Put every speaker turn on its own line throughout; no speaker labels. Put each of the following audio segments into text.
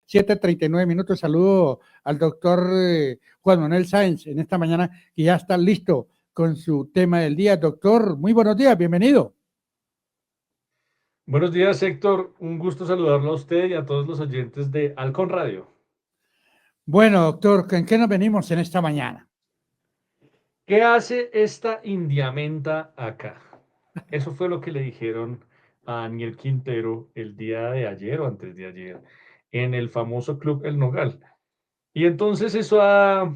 7:39. Saludo al doctor Juan Manuel Sáenz en esta mañana, que ya está listo con su tema del día. Doctor, muy buenos días, bienvenido.
Buenos días, Héctor. Un gusto saludarlo a usted y a todos los oyentes de Halcón Radio.
Bueno, doctor, ¿en qué nos venimos en esta mañana?
¿Qué hace esta indiamenta acá? Eso fue lo que le dijeron a Daniel Quintero el día de ayer o antes de ayer en el famoso Club El Nogal. Y entonces eso ha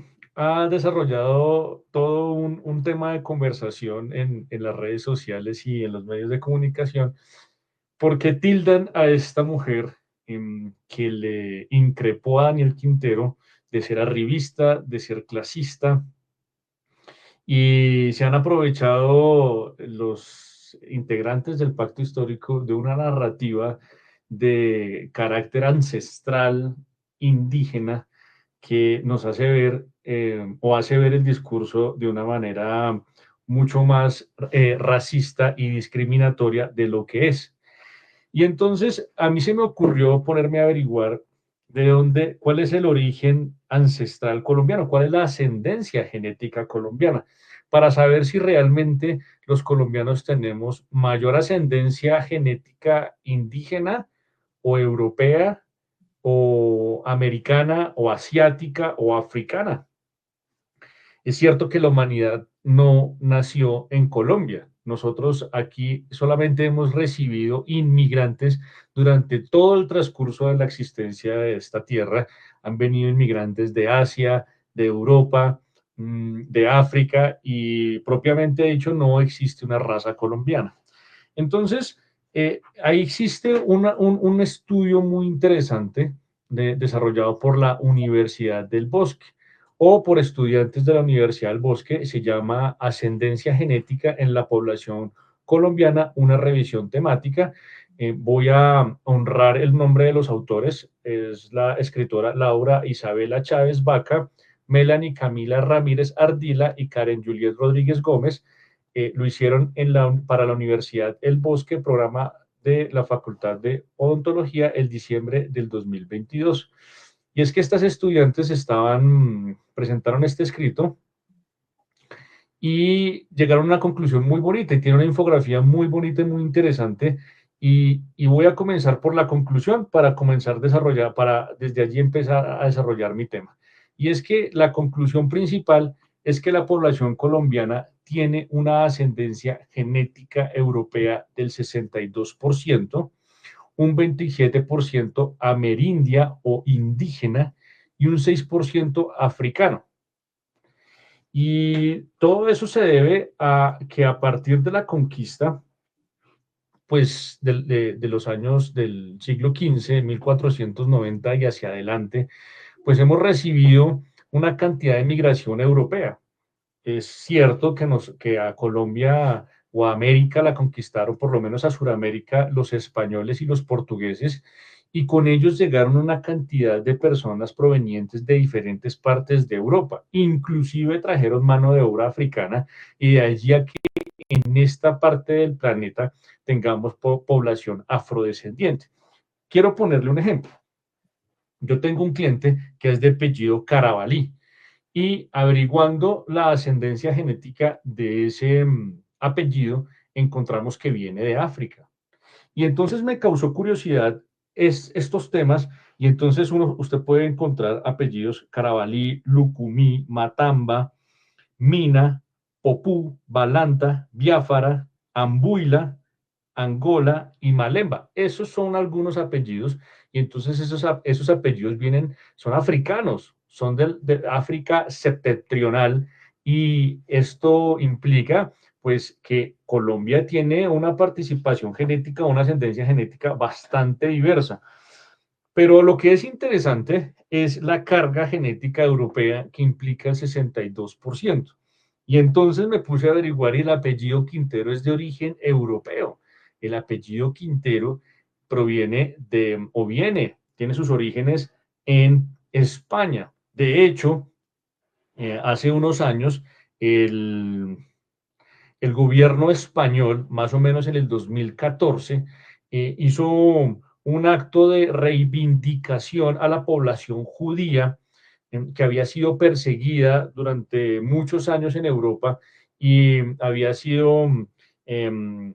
desarrollado todo un tema de conversación en las redes sociales y en los medios de comunicación, porque tildan a esta mujer que le increpó a Daniel Quintero de ser arribista, de ser clasista, y se han aprovechado los integrantes del pacto histórico de una narrativa de carácter ancestral, indígena, que nos hace ver o hace ver el discurso de una manera mucho más racista y discriminatoria de lo que es. Y entonces a mí se me ocurrió ponerme a averiguar de dónde, cuál es el origen ancestral colombiano, cuál es la ascendencia genética colombiana, para saber si realmente los colombianos tenemos mayor ascendencia genética indígena o europea o americana o asiática o africana. Es cierto que la humanidad no nació en Colombia. Nosotros aquí solamente hemos recibido inmigrantes durante todo el transcurso de la existencia de esta tierra. Han venido inmigrantes de Asia, de Europa, de África, y propiamente dicho no existe una raza colombiana. Entonces, ahí existe un estudio muy interesante desarrollado por la Universidad del Bosque o por estudiantes de la Universidad del Bosque. Se llama Ascendencia Genética en la Población Colombiana, una revisión temática. Voy a honrar el nombre de los autores. Es la escritora Laura Isabela Chávez Vaca, Melanie Camila Ramírez Ardila y Karen Juliet Rodríguez Gómez. Lo hicieron para la Universidad El Bosque, programa de la Facultad de Odontología, el diciembre del 2022. Y es que estas estudiantes presentaron este escrito y llegaron a una conclusión muy bonita, y tiene una infografía muy bonita y muy interesante. Y voy a comenzar por la conclusión para comenzar a desarrollar, para desde allí empezar a desarrollar mi tema. Y es que la conclusión principal es que la población colombiana tiene una ascendencia genética europea del 62%, un 27% amerindia o indígena y un 6% africano. Y todo eso se debe a que a partir de la conquista, pues de los años del siglo XV, 1490 y hacia adelante, pues hemos recibido una cantidad de migración europea. Es cierto que a Colombia o a América la conquistaron, por lo menos a Sudamérica, los españoles y los portugueses, y con ellos llegaron una cantidad de personas provenientes de diferentes partes de Europa, inclusive trajeron mano de obra africana, y de allí a que en esta parte del planeta tengamos población afrodescendiente. Quiero ponerle un ejemplo. Yo tengo un cliente que es de apellido Carabalí, y averiguando la ascendencia genética de ese apellido, encontramos que viene de África. Y entonces me causó curiosidad estos temas, y entonces usted puede encontrar apellidos Carabalí, Lucumí, Matamba, Mina, Popú, Balanta, Biafara, Ambuila, Angola y Malemba. Esos son algunos apellidos, y entonces esos apellidos son africanos, son de África septentrional, y esto implica pues que Colombia tiene una participación genética, una ascendencia genética bastante diversa. Pero lo que es interesante es la carga genética europea, que implica el 62%. Y entonces me puse a averiguar, y el apellido Quintero es de origen europeo. El apellido Quintero tiene sus orígenes en España. De hecho, hace unos años, el, el gobierno español, más o menos en el 2014, hizo un acto de reivindicación a la población judía que había sido perseguida durante muchos años en Europa y había sido em,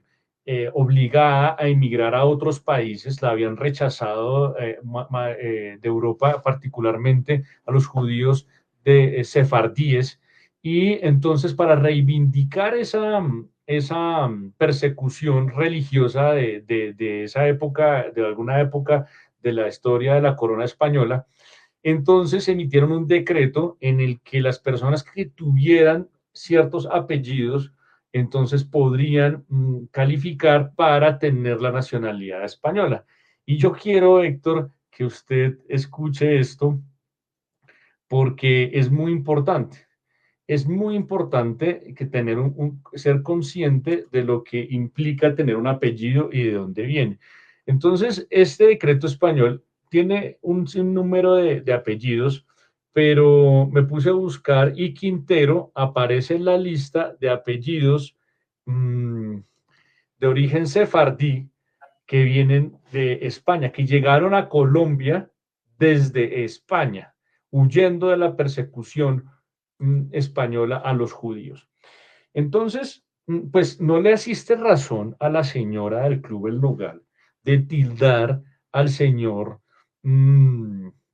obligada a emigrar a otros países, la habían rechazado de Europa, particularmente a los judíos de sefardíes, y entonces para reivindicar esa persecución religiosa de esa época, de alguna época de la historia de la corona española, entonces emitieron un decreto en el que las personas que tuvieran ciertos apellidos, entonces podrían calificar para tener la nacionalidad española. Y yo quiero, Héctor, que usted escuche esto porque es muy importante. Es muy importante que tener ser consciente de lo que implica tener un apellido y de dónde viene. Entonces, este decreto español tiene un sinnúmero de apellidos, pero me puse a buscar y Quintero aparece en la lista de apellidos mmm, de origen sefardí que vienen de España, que llegaron a Colombia desde España, huyendo de la persecución española a los judíos. Entonces, pues no le asiste razón a la señora del Club El Nogal de tildar al señor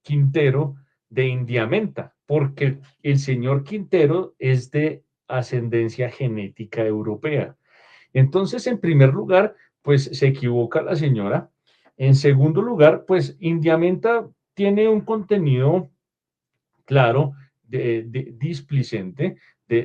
Quintero de indiamenta, porque el señor Quintero es de ascendencia genética europea. Entonces, en primer lugar, pues se equivoca la señora. En segundo lugar, pues indiamenta tiene un contenido claro, displicente,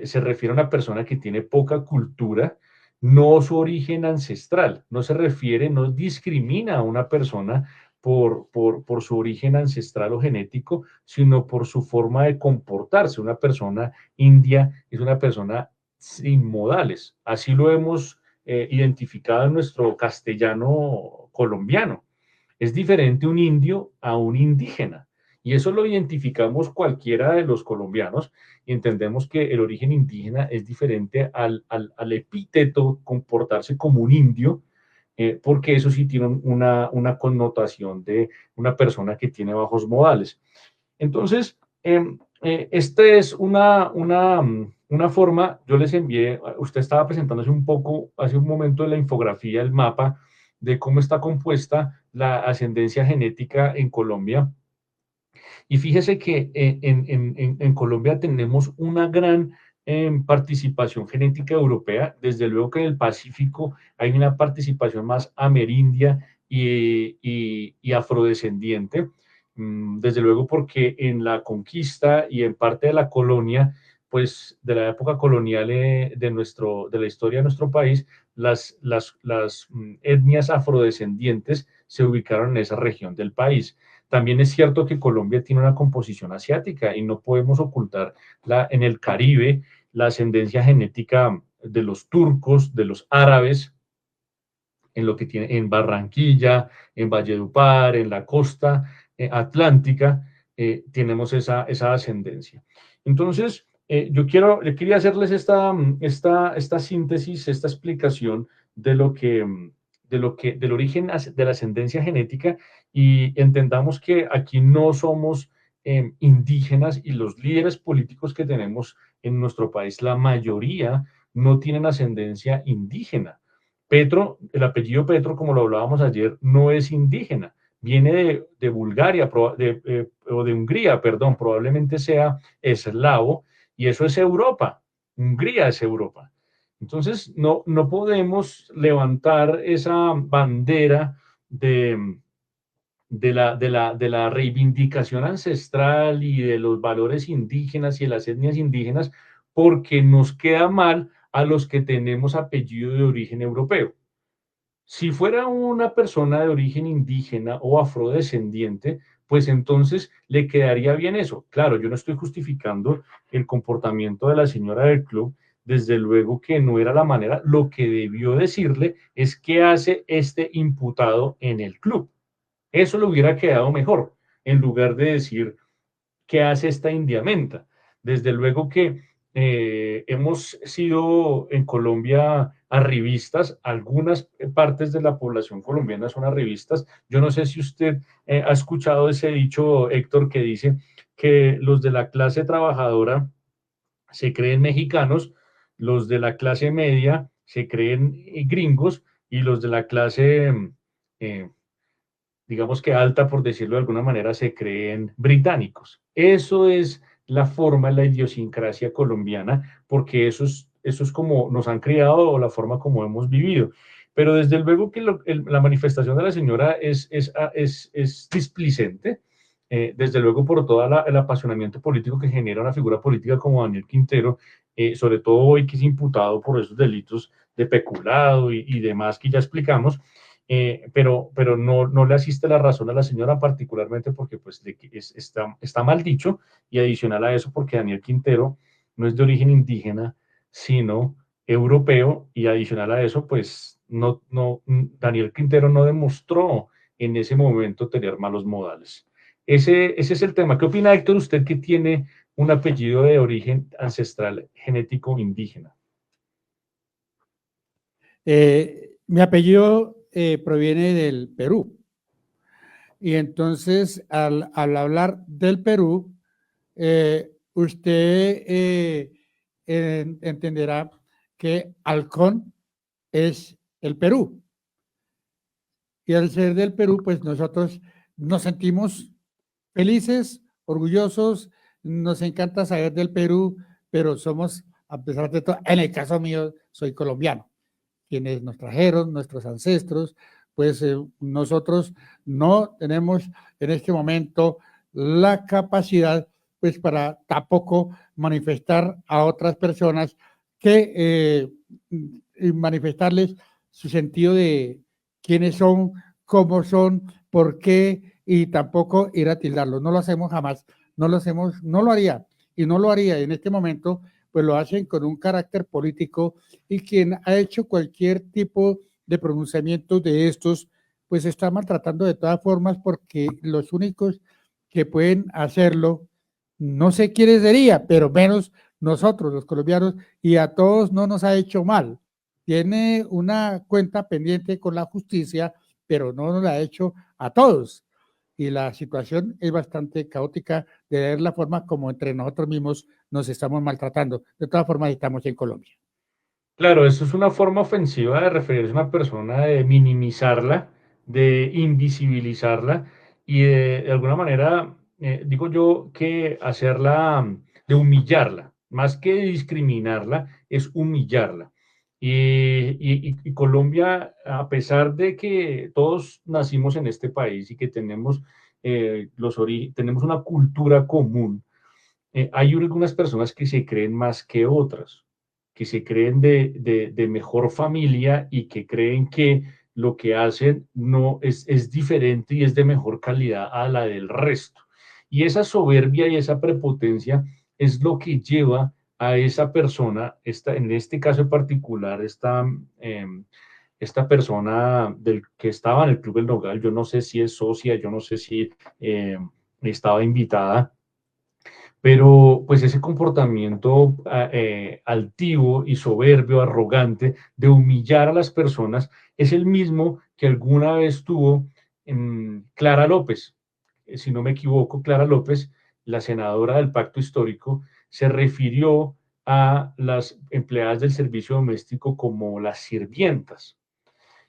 se refiere a una persona que tiene poca cultura, no su origen ancestral, no se refiere, no discrimina a una persona por su origen ancestral o genético, sino por su forma de comportarse. Una persona india es una persona sin modales. Así lo hemos identificado en nuestro castellano colombiano. Es diferente un indio a un indígena. Y eso lo identificamos cualquiera de los colombianos y entendemos que el origen indígena es diferente al epíteto comportarse como un indio, porque eso sí tiene una connotación de una persona que tiene bajos modales. Entonces, esta es una forma, yo les envié, usted estaba presentándose un poco, hace un momento, de la infografía, el mapa de cómo está compuesta la ascendencia genética en Colombia. Y fíjese que en Colombia tenemos una gran participación genética europea. Desde luego que en el Pacífico hay una participación más amerindia y afrodescendiente. Desde luego porque en la conquista y en parte de la colonia, pues de la época colonial de la historia de nuestro país, las etnias afrodescendientes se ubicaron en esa región del país. También es cierto que Colombia tiene una composición asiática y no podemos ocultar en el Caribe la ascendencia genética de los turcos, de los árabes, en lo que tiene en Barranquilla, en Valledupar, en la costa atlántica, tenemos esa ascendencia. Entonces, yo quería hacerles esta síntesis, esta explicación de del origen de la ascendencia genética, y entendamos que aquí no somos indígenas, y los líderes políticos que tenemos en nuestro país, la mayoría no tienen ascendencia indígena. Petro, el apellido Petro, como lo hablábamos ayer, no es indígena, viene de Bulgaria o de Hungría, perdón, probablemente sea eslavo, y eso es Europa. Hungría es Europa. Entonces, no podemos levantar esa bandera de la reivindicación ancestral y de los valores indígenas y de las etnias indígenas, porque nos queda mal a los que tenemos apellido de origen europeo. Si fuera una persona de origen indígena o afrodescendiente, pues entonces le quedaría bien eso. Claro, yo no estoy justificando el comportamiento de la señora del club, desde luego que no era la manera. Lo que debió decirle es qué hace este imputado en el club. Eso le hubiera quedado mejor, en lugar de decir qué hace esta indiamenta. Desde luego que hemos sido en Colombia arribistas, algunas partes de la población colombiana son arribistas. Yo no sé si usted ha escuchado ese dicho, Héctor, que dice que los de la clase trabajadora se creen mexicanos, los de la clase media se creen gringos y los de la clase, eh, digamos que alta, por decirlo de alguna manera, se creen británicos. Eso es la forma, la idiosincrasia colombiana, porque eso es como nos han criado o la forma como hemos vivido. Pero desde luego que la manifestación de la señora es displicente, desde luego por todo el apasionamiento político que genera una figura política como Daniel Quintero, sobre todo hoy que es imputado por esos delitos de peculado y demás que ya explicamos, pero no le asiste la razón a la señora particularmente porque pues está mal dicho, y adicional a eso porque Daniel Quintero no es de origen indígena, sino europeo, y adicional a eso pues Daniel Quintero no demostró en ese momento tener malos modales. Ese es el tema. ¿Qué opina, Héctor, usted que tiene un apellido de origen ancestral genético indígena?
Mi apellido proviene del Perú. Y entonces, al hablar del Perú, usted entenderá que Halcón es el Perú. Y al ser del Perú, pues nosotros nos sentimos felices, orgullosos, nos encanta saber del Perú, pero somos, a pesar de todo, en el caso mío, soy colombiano. Quienes nos trajeron, nuestros ancestros, pues nosotros no tenemos en este momento la capacidad, pues para tampoco manifestar a otras personas que manifestarles su sentido de quiénes son, cómo son, por qué, y tampoco ir a tildarlos. No lo hacemos jamás, no lo hacemos, no lo haría, y no lo haría en este momento, pues lo hacen con un carácter político, y quien ha hecho cualquier tipo de pronunciamiento de estos, pues está maltratando de todas formas, porque los únicos que pueden hacerlo, no sé quiénes sería, pero menos nosotros los colombianos, y a todos no nos ha hecho mal. Tiene una cuenta pendiente con la justicia, pero no nos la ha hecho a todos. Y la situación es bastante caótica de ver la forma como entre nosotros mismos nos estamos maltratando. De todas formas, estamos en Colombia.
Claro, eso es una forma ofensiva de referirse a una persona, de minimizarla, de invisibilizarla y de alguna manera, digo yo, que hacerla, de humillarla, más que discriminarla, es humillarla. Y Colombia, a pesar de que todos nacimos en este país y que tenemos, tenemos una cultura común, hay algunas personas que se creen más que otras, que se creen de mejor familia y que creen que lo que hacen no es diferente y es de mejor calidad a la del resto. Y esa soberbia y esa prepotencia es lo que lleva a esa persona, en este caso en particular, esta persona que estaba en el Club del Nogal, yo no sé si es socia, yo no sé si estaba invitada, pero pues ese comportamiento altivo y soberbio, arrogante, de humillar a las personas, es el mismo que alguna vez tuvo Clara López. Si no me equivoco, Clara López, la senadora del Pacto Histórico, se refirió a las empleadas del servicio doméstico como las sirvientas.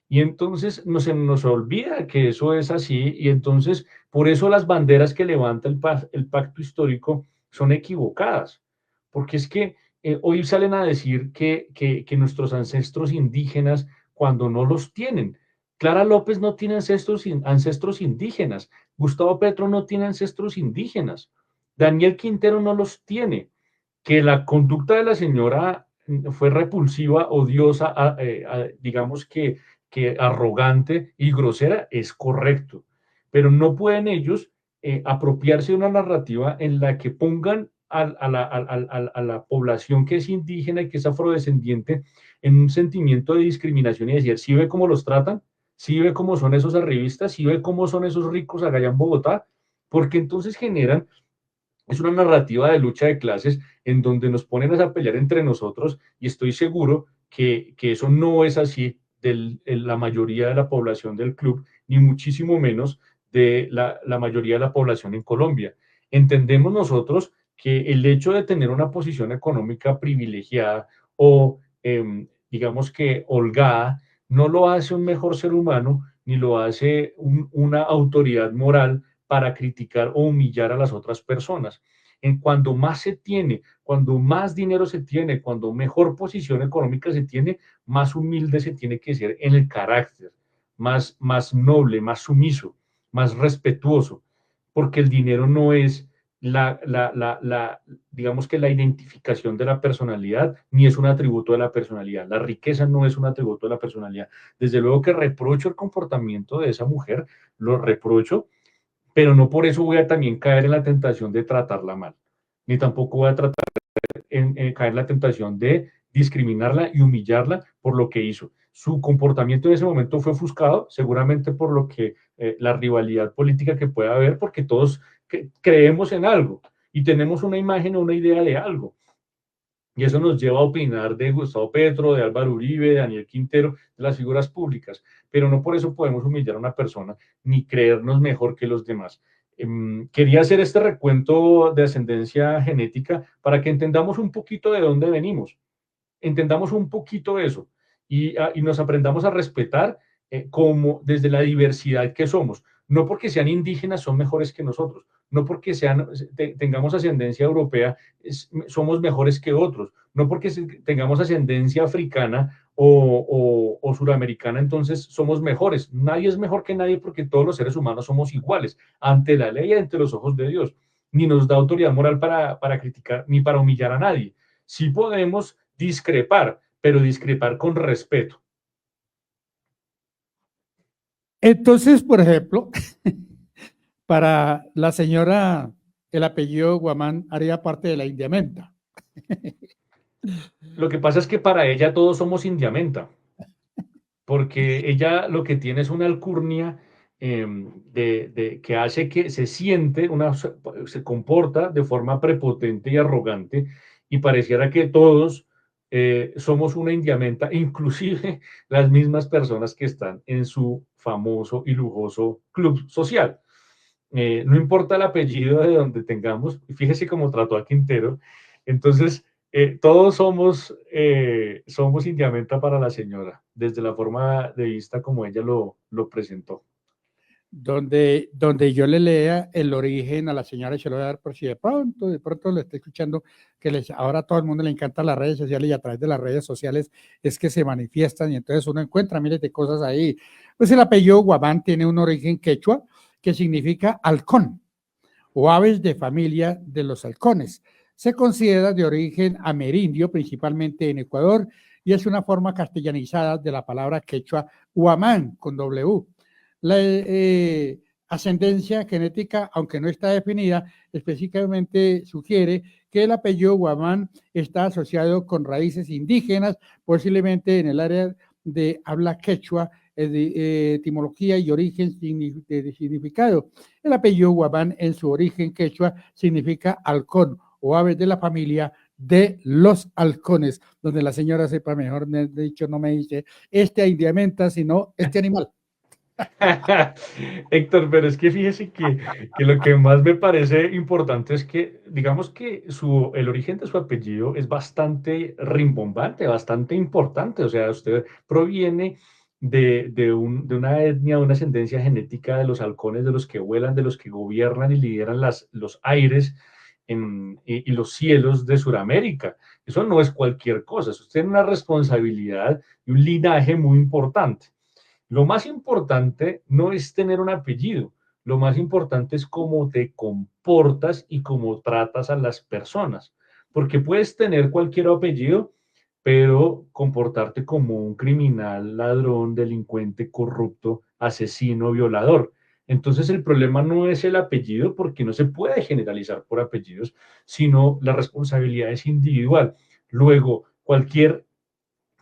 Y entonces se nos olvida que eso es así, y entonces por eso las banderas que levanta el pacto histórico son equivocadas, porque es que hoy salen a decir que nuestros ancestros indígenas, cuando no los tienen. Clara López no tiene ancestros indígenas, Gustavo Petro no tiene ancestros indígenas, Daniel Quintero no los tiene. Que la conducta de la señora fue repulsiva, odiosa, digamos que arrogante y grosera, es correcto, pero no pueden ellos apropiarse de una narrativa en la que pongan a la población que es indígena y que es afrodescendiente en un sentimiento de discriminación y decir, ¿sí ve cómo los tratan? ¿Sí ve cómo son esos arribistas? ¿Sí ve cómo son esos ricos allá en Bogotá? Porque entonces generan Es una narrativa de lucha de clases en donde nos ponen a pelear entre nosotros y estoy seguro que eso no es así en la mayoría de la población del club, ni muchísimo menos de la mayoría de la población en Colombia. Entendemos nosotros que el hecho de tener una posición económica privilegiada o digamos que holgada no lo hace un mejor ser humano ni lo hace una autoridad moral para criticar o humillar a las otras personas. En cuando más se tiene, cuando más dinero se tiene, cuando mejor posición económica se tiene, más humilde se tiene que ser en el carácter, más noble, más sumiso, más respetuoso, porque el dinero no es digamos que la identificación de la personalidad, ni es un atributo de la personalidad. La riqueza no es un atributo de la personalidad. Desde luego que reprocho el comportamiento de esa mujer, lo reprocho, pero no por eso voy a también caer en la tentación de tratarla mal, ni tampoco voy a caer en la tentación de discriminarla y humillarla por lo que hizo. Su comportamiento en ese momento fue ofuscado, seguramente por lo que la rivalidad política que pueda haber, porque todos creemos en algo y tenemos una imagen o una idea de algo. Y eso nos lleva a opinar de Gustavo Petro, de Álvaro Uribe, de Daniel Quintero, de las figuras públicas, pero no por eso podemos humillar a una persona ni creernos mejor que los demás. Quería hacer este recuento de ascendencia genética para que entendamos un poquito de dónde venimos, entendamos un poquito eso y nos aprendamos a respetar como desde la diversidad que somos. No porque sean indígenas son mejores que nosotros, no porque tengamos ascendencia europea somos mejores que otros, no porque tengamos ascendencia africana o suramericana entonces somos mejores. Nadie es mejor que nadie porque todos los seres humanos somos iguales ante la ley y ante los ojos de Dios. Ni nos da autoridad moral para criticar ni para humillar a nadie. Sí podemos discrepar, pero discrepar con respeto.
Entonces, por ejemplo, para la señora, el apellido Guamán haría parte de la indiamenta.
Lo que pasa es que para ella todos somos indiamenta, porque ella lo que tiene es una alcurnia que hace que se siente, se comporta de forma prepotente y arrogante y pareciera que todos somos una indiamenta, inclusive las mismas personas que están en su famoso y lujoso club social. No importa el apellido de donde tengamos, fíjese cómo trató a Quintero, entonces todos somos indiamenta para la señora, desde la forma de vista como ella lo presentó.
Donde yo le lea el origen a la señora, y se lo voy a dar por si de pronto le estoy escuchando, ahora a todo el mundo le encantan las redes sociales y a través de las redes sociales es que se manifiestan y entonces uno encuentra miles de cosas ahí. Pues el apellido Guamán tiene un origen quechua que significa halcón o aves de familia de los halcones. Se considera de origen amerindio, principalmente en Ecuador, y es una forma castellanizada de la palabra quechua Guamán, con W. La ascendencia genética, aunque no está definida, específicamente sugiere que el apellido Guamán está asociado con raíces indígenas, posiblemente en el área de habla quechua, de etimología y origen de significado. El apellido Guamán en su origen quechua significa halcón o aves de la familia de los halcones, donde la señora sepa mejor, de dicho, no me dice este indiamenta, sino este animal.
Héctor, pero es que fíjese que lo que más me parece importante es que, digamos que el origen de su apellido es bastante rimbombante, bastante importante. O sea, usted proviene de una etnia, de una ascendencia genética de los halcones, de los que vuelan, de los que gobiernan y lideran los aires y los cielos de Sudamérica. Eso no es cualquier cosa, eso tiene una responsabilidad y un linaje muy importante. Lo más importante no es tener un apellido, lo más importante es cómo te comportas y cómo tratas a las personas, porque puedes tener cualquier apellido, pero comportarte como un criminal, ladrón, delincuente, corrupto, asesino, violador. Entonces el problema no es el apellido, porque no se puede generalizar por apellidos, sino la responsabilidad es individual. Luego, cualquier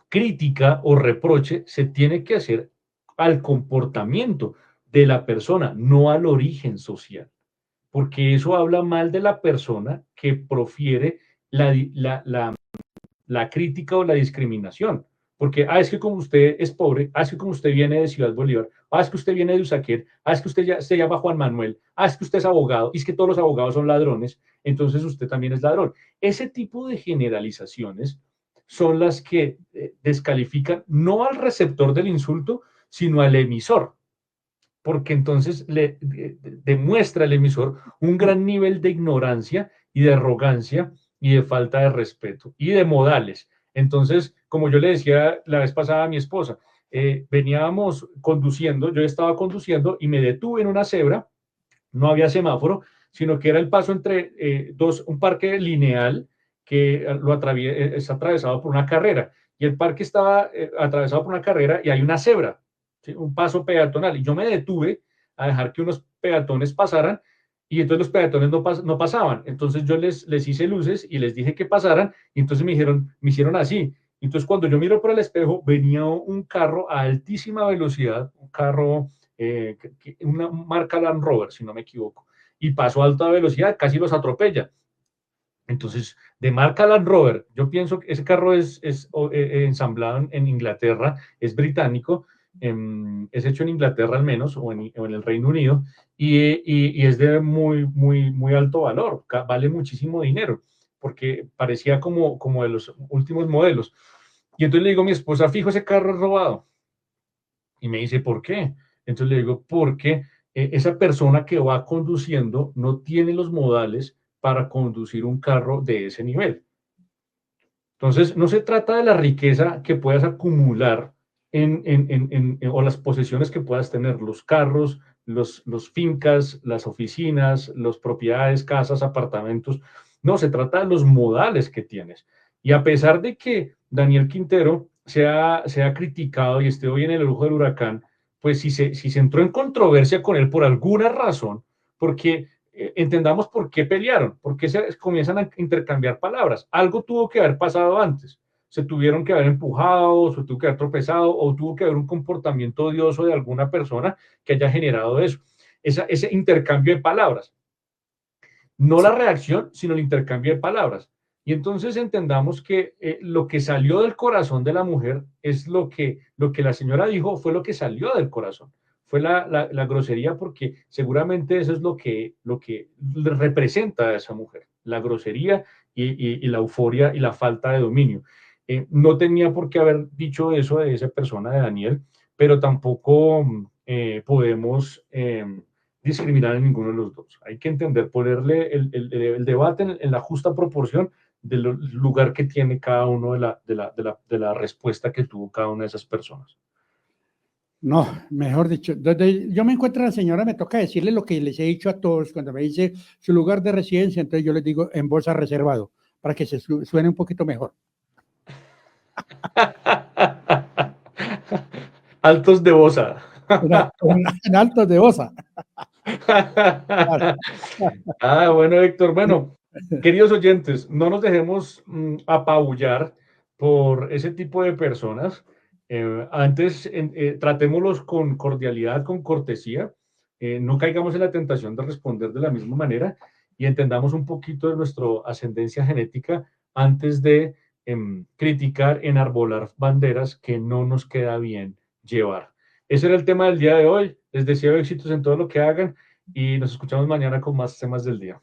crítica o reproche se tiene que hacer al comportamiento de la persona, no al origen social. porque eso habla mal de la persona que profiere la crítica o la discriminación. Porque, es que como usted es pobre, es que como usted viene de Ciudad Bolívar, es que usted viene de Usaquén, es que usted se llama Juan Manuel, es que usted es abogado, y es que todos los abogados son ladrones, entonces usted también es ladrón. Ese tipo de generalizaciones son las que descalifican no al receptor del insulto, sino al emisor, porque entonces demuestra el emisor un gran nivel de ignorancia y de arrogancia y de falta de respeto y de modales. Entonces, como yo le decía la vez pasada a mi esposa, veníamos conduciendo, yo estaba conduciendo y me detuve en una cebra, no había semáforo, sino que era el paso entre un parque lineal que es atravesado por una carrera, y el parque estaba atravesado por una carrera y hay una cebra, ¿sí? Un paso peatonal, y yo me detuve a dejar que unos peatones pasaran, y entonces los peatones no pasaban. Entonces yo les hice luces y les dije que pasaran, y entonces me hicieron así. Entonces cuando yo miro por el espejo, venía un carro a altísima velocidad, un carro, una marca Land Rover, si no me equivoco, y pasó a alta velocidad, casi los atropella. Entonces, de marca Land Rover, yo pienso que ese carro es ensamblado en Inglaterra, es británico, es hecho en Inglaterra al menos, o en el Reino Unido, y es de muy, muy, muy alto valor, vale muchísimo dinero, porque parecía como de los últimos modelos. Y entonces le digo a mi esposa, fijo, ese carro es robado. Y me dice, ¿por qué? Entonces le digo, porque esa persona que va conduciendo no tiene los modales para conducir un carro de ese nivel. Entonces, no se trata de la riqueza que puedas acumular o las posesiones que puedas tener, los carros, los fincas, las oficinas, las propiedades, casas, apartamentos. No, se trata de los modales que tienes. Y a pesar de que Daniel Quintero sea criticado y esté hoy en el ojo del huracán, pues si se entró en controversia con él por alguna razón, porque entendamos por qué pelearon, por qué se comienzan a intercambiar palabras. Algo tuvo que haber pasado antes. Se tuvieron que haber empujado, se tuvo que haber tropezado, o tuvo que haber un comportamiento odioso de alguna persona que haya generado eso. Ese intercambio de palabras. No la reacción, sino el intercambio de palabras. Y entonces entendamos que lo que salió del corazón de la mujer es lo que la señora dijo, fue lo que salió del corazón. Fue la grosería, porque seguramente eso es lo que representa a esa mujer, la grosería y la euforia y la falta de dominio. No tenía por qué haber dicho eso de esa persona, de Daniel, pero tampoco podemos discriminar en ninguno de los dos. Hay que entender, ponerle el debate en la justa proporción del lugar que tiene cada uno de la respuesta que tuvo cada una de esas personas.
No, mejor dicho, donde yo me encuentro a la señora, me toca decirle lo que les he dicho a todos cuando me dice su lugar de residencia, entonces yo les digo en bolsa reservado, para que se suene un poquito mejor.
Altos de Bosa.
En altos de Osa.
Bueno, Héctor, bueno, queridos oyentes, no nos dejemos apabullar por ese tipo de personas. Antes, tratémoslos con cordialidad, con cortesía. No caigamos en la tentación de responder de la misma manera, y entendamos un poquito de nuestra ascendencia genética antes de criticar, enarbolar banderas que no nos queda bien llevar. Ese era el tema del día de hoy. Les deseo éxitos en todo lo que hagan, y nos escuchamos mañana con más temas del día.